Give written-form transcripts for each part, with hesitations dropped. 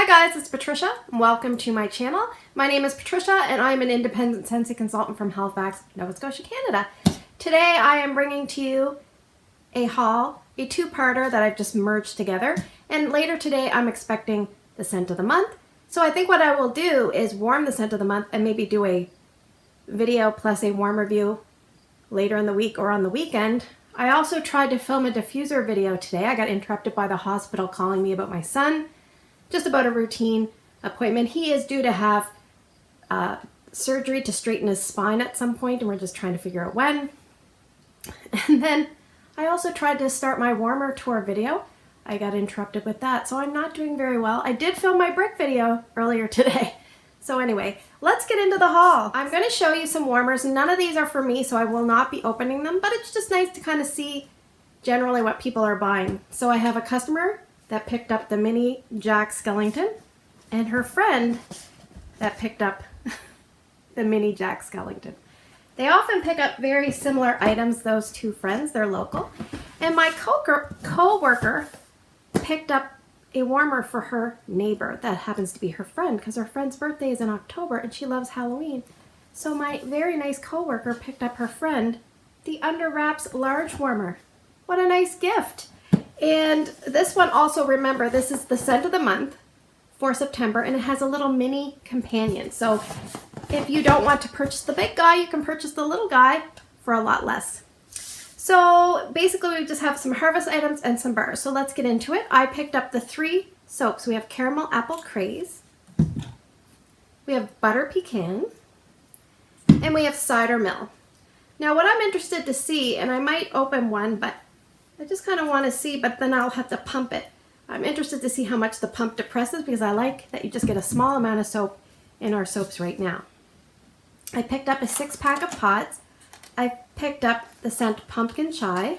Hi guys, it's Patricia. Welcome to my channel. My name is Patricia and I'm an independent Scentsy consultant from Halifax, Nova Scotia, Canada. Today I am bringing to you a haul, a two-parter that I've just merged together. And later today I'm expecting the scent of the month. So I think what I will do is warm the scent of the month and maybe do a video plus a warm review later in the week or on the weekend. I also tried to film a diffuser video today. I got interrupted by the hospital calling me about my son. Just about a routine appointment. He is due to have surgery to straighten his spine at some point, and we're just trying to figure out when. And then I also tried to start my warmer tour video. I got interrupted with that, so I'm not doing very well. I did film my brick video earlier today. So anyway, let's get into the haul. I'm going to show you some warmers. None of these are for me, so I will not be opening them, but it's just nice to kind of see generally what people are buying. So I have a customer that picked up the mini Jack Skellington, and her friend that picked up the mini Jack Skellington. They often pick up very similar items, those two friends, they're local. And my co-worker picked up a warmer for her neighbor that happens to be her friend, because her friend's birthday is in October and she loves Halloween. So my very nice co-worker picked up her friend the Under Wraps large warmer. What a nice gift. And this one also, remember, this is the scent of the month for September, and it has a little mini companion. So if you don't want to purchase the big guy, you can purchase the little guy for a lot less. So basically we just have some harvest items and some bars. So let's get into it. I picked up the 3 soaps. We have Caramel Apple Craze, we have Butter Pecan, and we have Cider Mill. Now what I'm interested to see, and I might open one, but I just kind of want to see, but then I'll have to pump it. I'm interested to see how much the pump depresses, because I like that you just get a small amount of soap in our soaps right now. I picked up a 6-pack of pods. I picked up the scent Pumpkin Chai.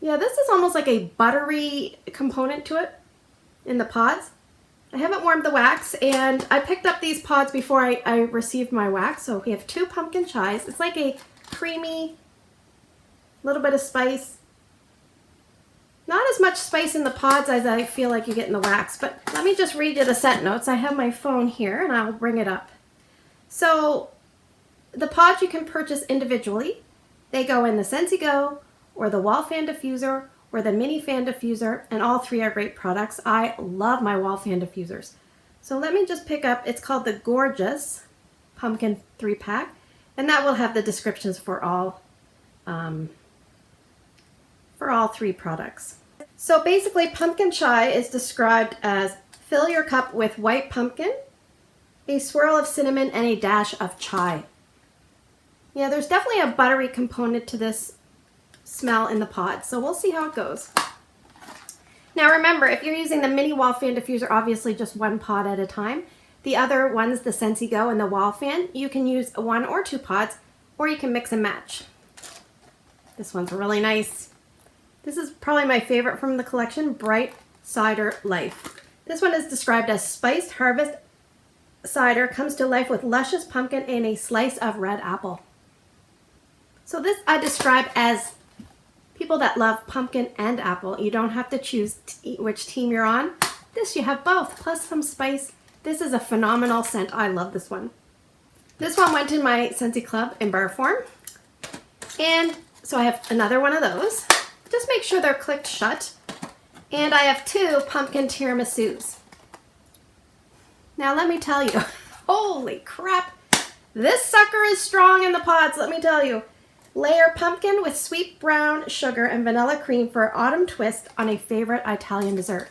Yeah, this is almost like a buttery component to it in the pods. I haven't warmed the wax, and I picked up these pods before I received my wax. So we have 2 Pumpkin Chais. It's like a creamy, little bit of spice. Not as much spice in the pods as I feel like you get in the wax, but let me just read you the scent notes. I have my phone here and I'll bring it up. So the pods you can purchase individually. They go in the Scentsy Go or the Wall Fan Diffuser or the Mini Fan Diffuser, and all 3 are great products. I love my Wall Fan Diffusers. So let me just pick up, it's called the Gorgeous Pumpkin 3-pack. And that will have the descriptions for all 3 products. So basically, Pumpkin Chai is described as fill your cup with white pumpkin, a swirl of cinnamon, and a dash of chai. Yeah, there's definitely a buttery component to this smell in the pod, so we'll see how it goes. Now remember, if you're using the mini Wall Fan Diffuser, obviously just 1 pod at a time. The other ones, the Scentsy Go and the Wall Fan, you can use 1 or 2 pods, or you can mix and match. This one's really nice. This is probably my favorite from the collection, Bright Cider Life. This one is described as spiced harvest cider, comes to life with luscious pumpkin and a slice of red apple. So this I describe as people that love pumpkin and apple. You don't have to choose which team you're on. This you have both, plus some spice. This is a phenomenal scent. I love this one. This one went in my Scentsy Club in bar form. And so I have another one of those. Just make sure they're clicked shut. And I have 2 pumpkin tiramisus. Now let me tell you, holy crap, this sucker is strong in the pods, let me tell you. Layer pumpkin with sweet brown sugar and vanilla cream for an autumn twist on a favorite Italian dessert.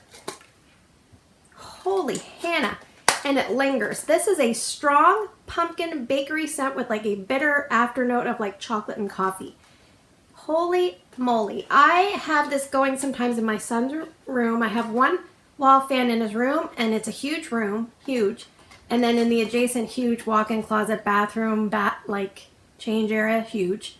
Holy Hannah. And it lingers. This is a strong pumpkin bakery scent with like a bitter afternote of like chocolate and coffee. Holy moly. I have this going sometimes in my son's room. I have 1 Wall Fan in his room, and it's a huge room, huge. And then in the adjacent huge walk-in closet, bathroom, like change area, huge.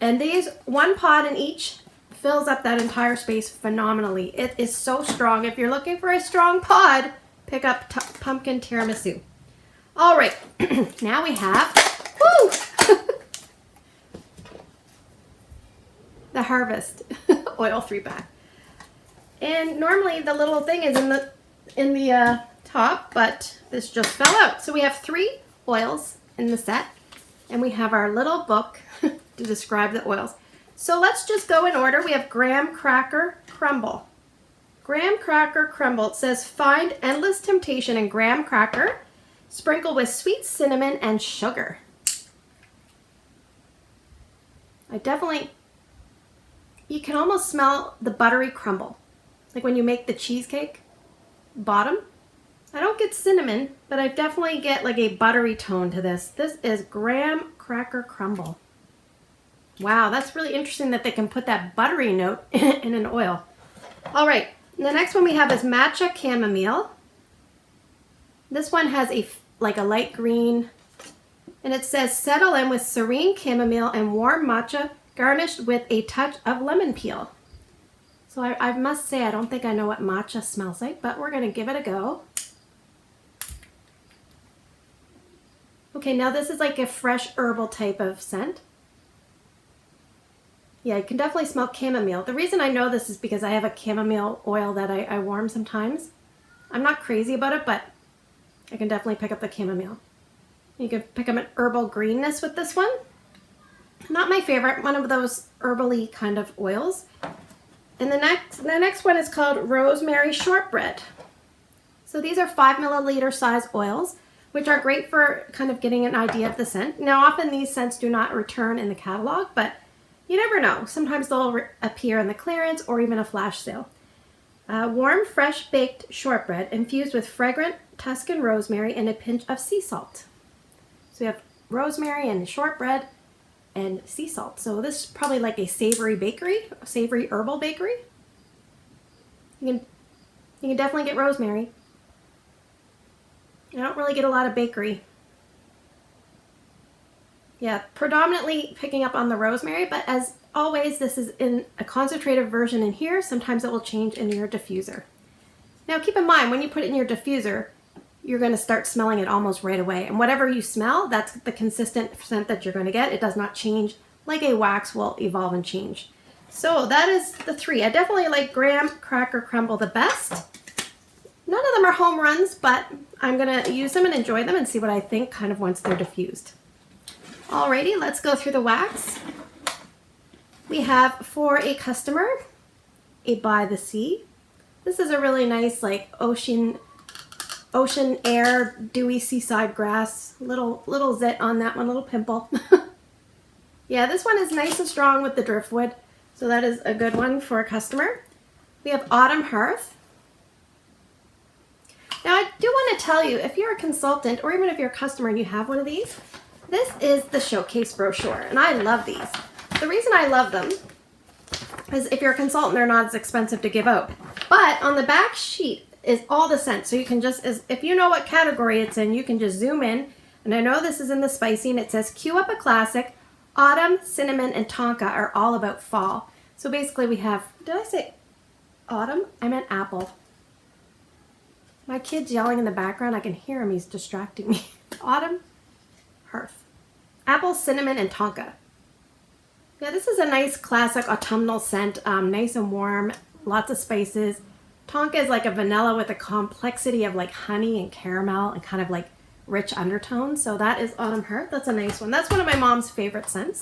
And these 1 pod in each fills up that entire space phenomenally. It is so strong. If you're looking for a strong pod, pick up Pumpkin Tiramisu. All right, now we have, woo! the Harvest Oil 3-pack. And normally the little thing is in the top, but this just fell out. So we have 3 oils in the set, and we have our little book to describe the oils. So let's just go in order. We have Graham Cracker Crumble. Graham Cracker Crumble. It says, find endless temptation in graham cracker, sprinkle with sweet cinnamon and sugar. You can almost smell the buttery crumble. Like when you make the cheesecake bottom. I don't get cinnamon, but I definitely get like a buttery tone to this. This is Graham Cracker Crumble. Wow, that's really interesting that they can put that buttery note in an oil. All right, the next one we have is Matcha Chamomile. This one has a light green, and it says settle in with serene chamomile and warm matcha garnished with a touch of lemon peel. So I must say I don't think I know what matcha smells like, but we're going to give it a go. Okay, now this is like a fresh herbal type of scent. Yeah, you can definitely smell chamomile. The reason I know this is because I have a chamomile oil that I warm sometimes. I'm not crazy about it, but I can definitely pick up the chamomile. You can pick up an herbal greenness with this one. Not my favorite, one of those herbally kind of oils. And the next one is called Rosemary Shortbread. So these are 5 milliliter size oils, which are great for kind of getting an idea of the scent. Now often these scents do not return in the catalog, but you never know. Sometimes they'll appear in the clearance or even a flash sale. Warm, fresh baked shortbread infused with fragrant Tuscan rosemary and a pinch of sea salt. So we have rosemary and shortbread and sea salt. So this is probably like a savory bakery, a savory herbal bakery. You can definitely get rosemary. I don't really get a lot of bakery. Yeah, predominantly picking up on the rosemary, but as always, this is in a concentrated version in here. Sometimes it will change in your diffuser. Now keep in mind, when you put it in your diffuser, you're going to start smelling it almost right away. And whatever you smell, that's the consistent scent that you're going to get. It does not change like a wax will evolve and change. So that is the 3. I definitely like Graham Cracker Crumble the best. None of them are home runs, but I'm going to use them and enjoy them and see what I think kind of once they're diffused. Alrighty, let's go through the wax. We have for a customer, a By the Sea. This is a really nice like ocean air, dewy seaside grass. Little zit on that one, little pimple. Yeah, this one is nice and strong with the driftwood, so that is a good one for a customer. We have Autumn Hearth. Now I do want to tell you, if you're a consultant or even if you're a customer and you have one of these, this is the showcase brochure, and I love these. The reason I love them is if you're a consultant, they're not as expensive to give out. But on the back sheet is all the scents, so you can just, if you know what category it's in, you can just zoom in. And I know this is in the spicy, and it says, cue up a classic. Autumn, cinnamon, and tonka are all about fall. So basically we have, did I say autumn? I meant apple. My kid's yelling in the background. I can hear him. He's distracting me. Autumn, hearth. Apple, cinnamon, and tonka. Yeah, this is a nice classic autumnal scent. Nice and warm. Lots of spices. Tonka is like a vanilla with a complexity of like honey and caramel and kind of like rich undertones. So that is Autumn Hearth. That's a nice one. That's one of my mom's favorite scents.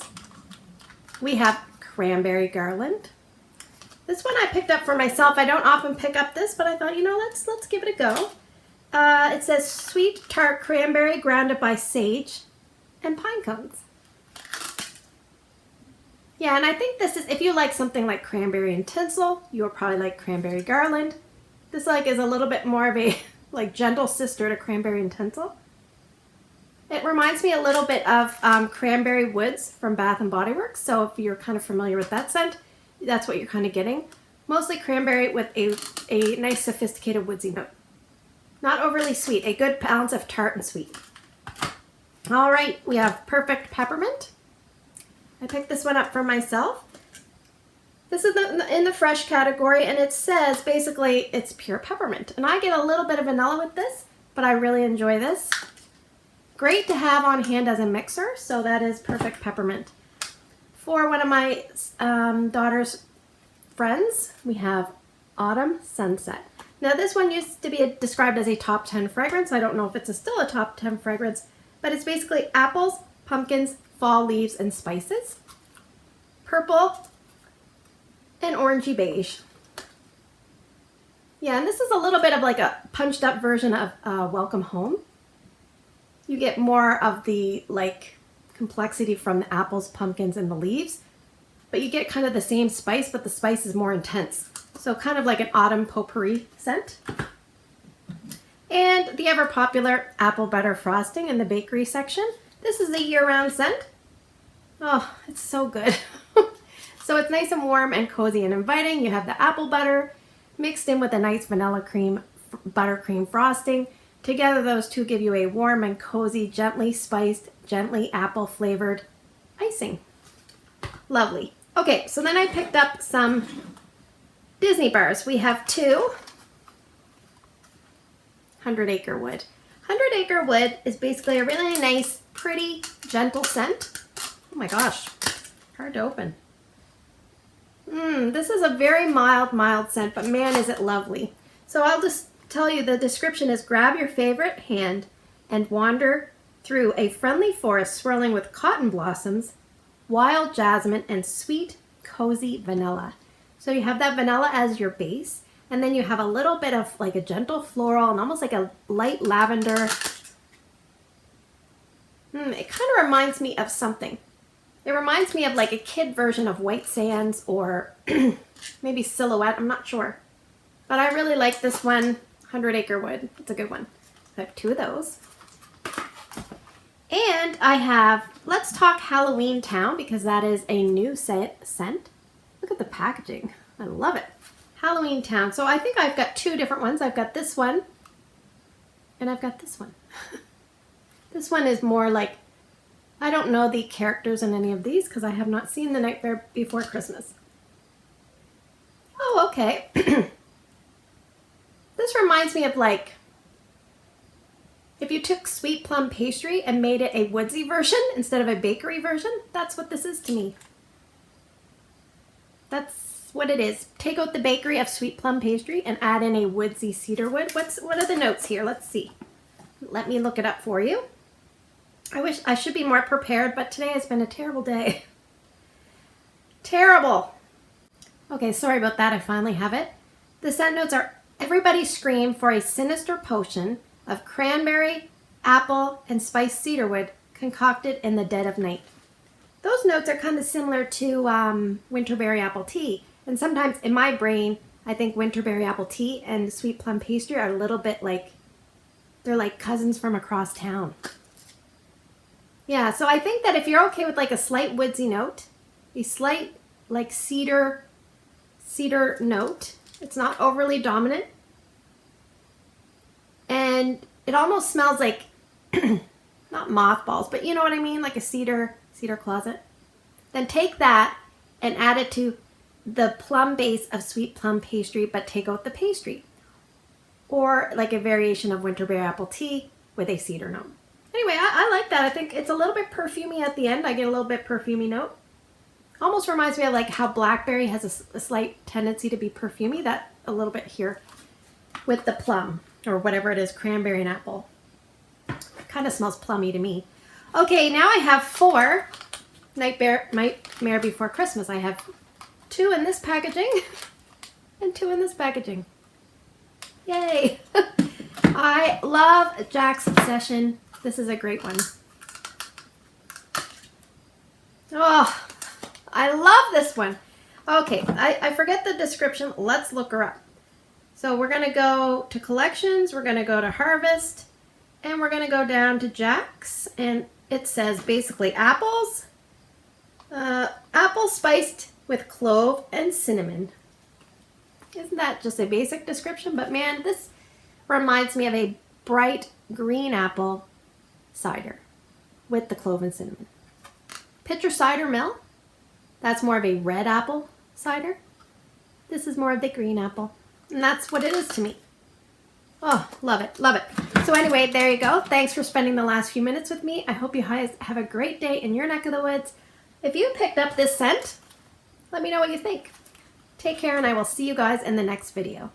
We have Cranberry Garland. This one I picked up for myself. I don't often pick up this, but I thought, you know, let's give it a go. It says sweet tart cranberry grounded by sage and pine cones. Yeah, and I think this is, if you like something like cranberry and tinsel, you'll probably like Cranberry Garland. This like is a little bit more of a like gentle sister to Cranberry and Tinsel. It reminds me a little bit of Cranberry Woods from Bath and Body Works. So if you're kind of familiar with that scent, that's what you're kind of getting. Mostly cranberry with a nice sophisticated woodsy note. Not overly sweet, a good balance of tart and sweet. All right, we have Perfect Peppermint. I picked this one up for myself. This is in the fresh category, and it says basically it's pure peppermint. And I get a little bit of vanilla with this, but I really enjoy this. Great to have on hand as a mixer, so that is Perfect Peppermint. For one of my daughter's friends, we have Autumn Sunset. Now this one used to be described as a top 10 fragrance. I don't know if it's still a top 10 fragrance, but it's basically apples, pumpkins, fall leaves, and spices. Purple and orangey beige. Yeah, and this is a little bit of like a punched up version of Welcome Home. You get more of the like complexity from the apples, pumpkins, and the leaves, but you get kind of the same spice, but the spice is more intense. So kind of like an autumn potpourri scent. And the ever popular apple butter frosting in the bakery section. This is a year-round scent. Oh, it's so good. So it's nice and warm and cozy and inviting. You have the apple butter mixed in with a nice vanilla cream, buttercream frosting. Together those two give you a warm and cozy, gently spiced, gently apple flavored icing. Lovely. Okay, so then I picked up some Disney bars. We have two 100 Acre Wood. 100 Acre Wood is basically a really nice, pretty, gentle scent. Oh my gosh, hard to open. This is a very mild scent, but man, is it lovely. So I'll just tell you the description is: grab your favorite hand and wander through a friendly forest swirling with cotton blossoms, wild jasmine, and sweet, cozy vanilla. So you have that vanilla as your base, and then you have a little bit of like a gentle floral and almost like a light lavender. It kind of reminds me of something. It reminds me of like a kid version of White Sands or maybe Silhouette. I'm not sure. But I really like this one, 100 Acre Wood. It's a good one. I have two of those. And I have Let's Talk Halloween Town, because that is a new scent. Look at the packaging. I love it. Halloween Town. So I think I've got two different ones. I've got this one and I've got this one. This one is more like, I don't know the characters in any of these because I have not seen The Nightmare Before Christmas. Oh, okay. This reminds me of like, if you took sweet plum pastry and made it a woodsy version instead of a bakery version. That's what this is to me. That's what it is. Take out the bakery of sweet plum pastry and add in a woodsy cedar wood. What are the notes here? Let's see. Let me look it up for you. I wish I should be more prepared, but today has been a terrible day. Terrible. Okay, sorry about that. I finally have it. The scent notes are: everybody scream for a sinister potion of cranberry, apple, and spiced cedarwood concocted in the dead of night. Those notes are kind of similar to winterberry apple tea. And sometimes in my brain, I think winterberry apple tea and sweet plum pastry are a little bit like, they're like cousins from across town. Yeah, so I think that if you're okay with like a slight woodsy note, a slight like cedar note, it's not overly dominant. And it almost smells like, not mothballs, but you know what I mean? Like a cedar closet. Then take that and add it to the plum base of sweet plum pastry, but take out the pastry. Or like a variation of winterberry apple tea with a cedar note. Anyway, I like that. I think it's a little bit perfumey at the end. I get a little bit perfumey note. Almost reminds me of like how blackberry has a slight tendency to be perfumey. That a little bit here with the plum or whatever it is, cranberry and apple. Kind of smells plummy to me. Okay, now I have 4 Nightmare Before Christmas. I have 2 in this packaging and 2 in this packaging. Yay! I love Jack's Obsession. This is a great one. Oh, I love this one. Okay, I forget the description. Let's look her up. So we're going to go to collections. We're going to go to harvest. And we're going to go down to Jack's. And it says basically apples. Apple spiced with clove and cinnamon. Isn't that just a basic description? But man, this reminds me of a bright green apple cider with the clove and cinnamon. Pitcher cider mill. That's more of a red apple cider. This is more of the green apple. And that's what it is to me. Oh, love it, love it. So anyway, there you go. Thanks for spending the last few minutes with me. I hope you guys have a great day in your neck of the woods. If you picked up this scent, let me know what you think. Take care, and I will see you guys in the next video.